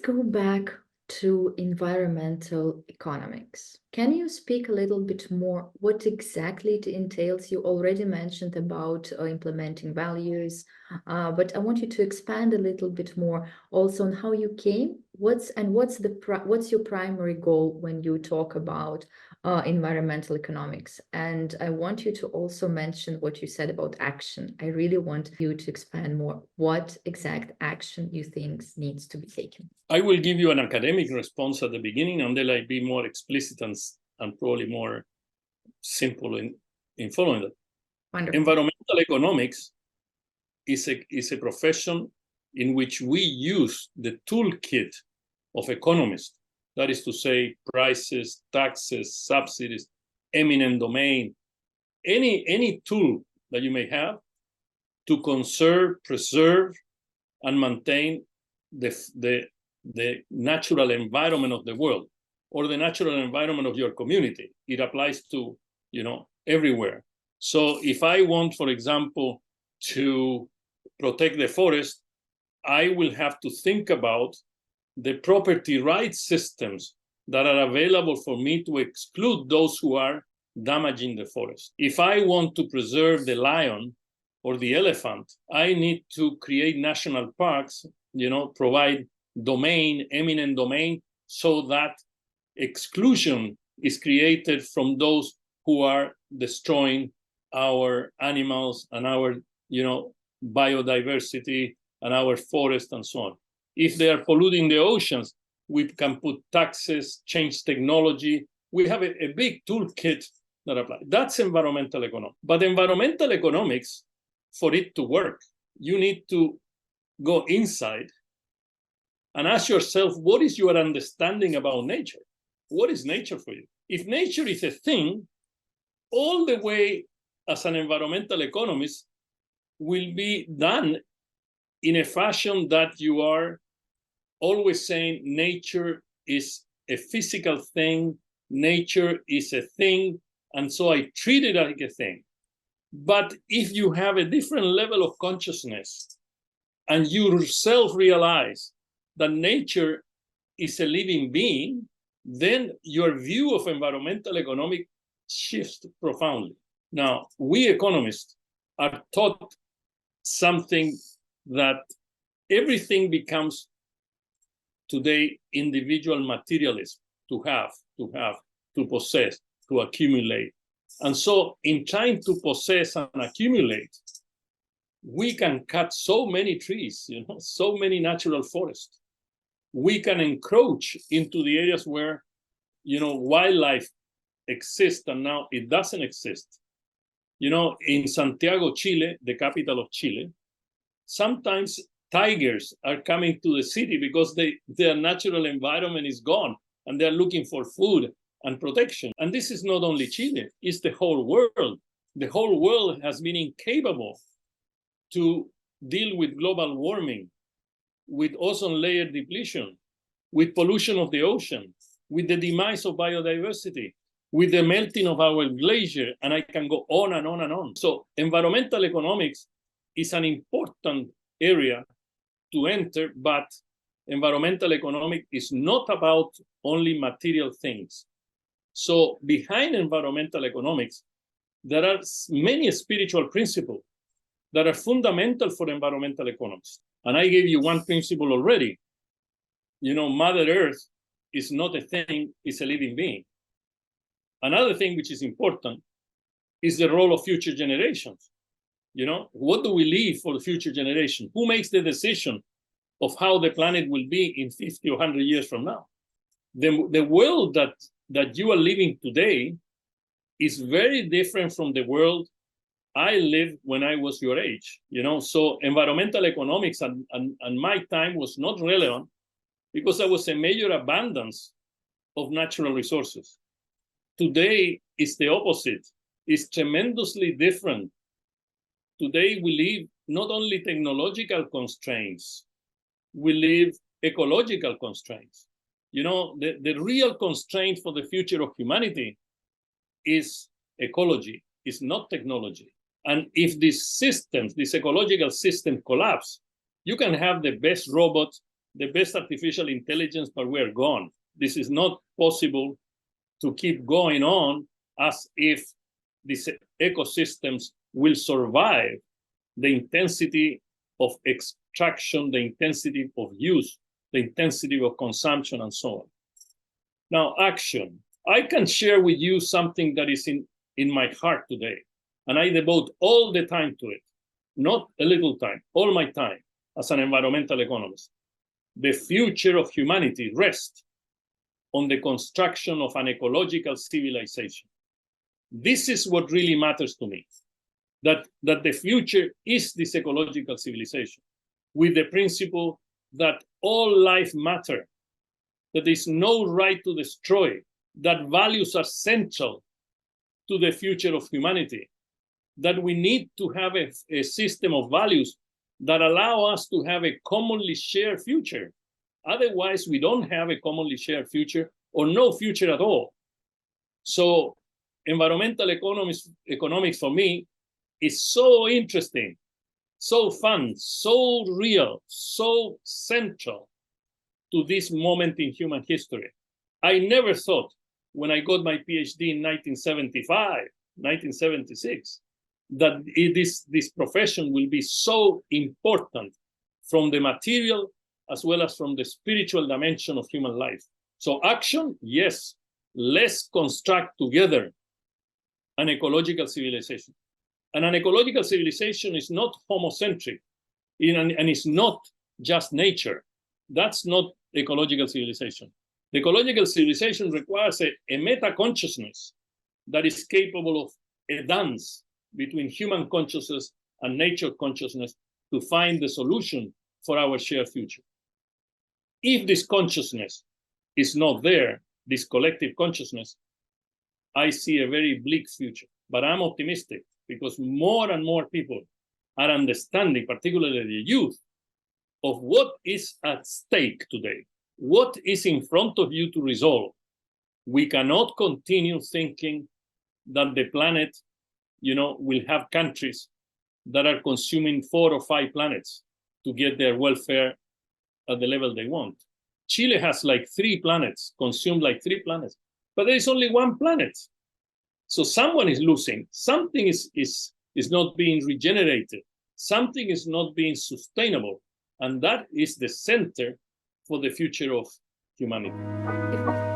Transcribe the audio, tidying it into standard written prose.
go back to environmental economics. Can you speak a little bit more what exactly it entails? You already mentioned about implementing values, but I want you to expand a little bit more also on how you came. What's your primary goal when you talk about environmental economics? And I want you to also mention what you said about action. I really want you to expand more what exact action you think needs to be taken. I will give you an academic response at the beginning, and then I'll be more explicit and probably more simple in following that. Wonderful. Environmental economics is a profession in which we use the toolkit of economists. That is to say, prices, taxes, subsidies, eminent domain, any tool that you may have to conserve, preserve, and maintain the natural environment of the world or the natural environment of your community. It applies to, everywhere. So if I want, for example, to protect the forest, I will have to think about the property rights systems that are available for me to exclude those who are damaging the forest. If I want to preserve the lion or the elephant, I need to create national parks, provide domain, eminent domain, so that exclusion is created from those who are destroying our animals and our, biodiversity and our forest and so on. If they are polluting the oceans, we can put taxes, change technology. We have a big toolkit that applies. That's environmental economics. But environmental economics, for it to work, you need to go inside and ask yourself, what is your understanding about nature? What is nature for you? If nature is a thing, all the way as an environmental economist will be done in a fashion that you are always saying nature is a physical thing, nature is a thing, and so I treat it like a thing. But if you have a different level of consciousness and you yourself realize that nature is a living being, then your view of environmental economic shifts profoundly. Now, we economists are taught something that everything becomes today individual materialism, to have, to possess, to accumulate. And so in trying to possess and accumulate, we can cut so many trees, so many natural forests. We can encroach into the areas where, wildlife exists and now it doesn't exist. In Santiago, Chile, the capital of Chile, sometimes tigers are coming to the city because their natural environment is gone and they're looking for food and protection. And this is not only Chile, it's the whole world. The whole world has been incapable to deal with global warming, with ozone layer depletion, with pollution of the ocean, with the demise of biodiversity, with the melting of our glacier, and I can go on and on and on. So environmental economics is an important area to enter, but environmental economics is not about only material things. So behind environmental economics, there are many spiritual principles that are fundamental for environmental economics. And I gave you one principle already. Mother Earth is not a thing, it's a living being. Another thing which is important is the role of future generations. What do we leave for the future generation? Who makes the decision of how the planet will be in 50 or 100 years from now? The world that you are living today is very different from the world I lived when I was your age. So environmental economics and my time was not relevant because there was a major abundance of natural resources. Today is the opposite. It's tremendously different. Today we live not only technological constraints, we live ecological constraints. The real constraint for the future of humanity is ecology, is not technology. And if these systems, this ecological system collapse, you can have the best robot, the best artificial intelligence, but we're gone. This is not possible to keep going on as if these ecosystems will survive the intensity of extraction, the intensity of use, the intensity of consumption, and so on. Now, action. I can share with you something that is in my heart today, and I devote all the time to it, not a little time, all my time as an environmental economist. The future of humanity rests on the construction of an ecological civilization. This is what really matters to me, that the future is this ecological civilization with the principle that all life matters, that there is no right to destroy, that values are central to the future of humanity, that we need to have a system of values that allow us to have a commonly shared future. Otherwise, we don't have a commonly shared future or no future at all. So environmental economics for me is so interesting, so fun, so real, so central to this moment in human history. I never thought when I got my PhD in 1975, 1976, that this profession will be so important from the material as well as from the spiritual dimension of human life. So action, yes, let's construct together an ecological civilization. And an ecological civilization is not homocentric, and it's not just nature. That's not ecological civilization. The ecological civilization requires a meta-consciousness that is capable of a dance between human consciousness and nature consciousness to find the solution for our shared future. If this consciousness is not there, this collective consciousness, I see a very bleak future. But I'm optimistic because more and more people are understanding, particularly the youth, of what is at stake today, what is in front of you to resolve. We cannot continue thinking that the planet, will have countries that are consuming 4 or 5 planets to get their welfare at the level they want. Chile has like 3 planets, consumed like 3 planets, but there is only 1 planet. So someone is losing, something is not being regenerated, something is not being sustainable, and that is the center for the future of humanity.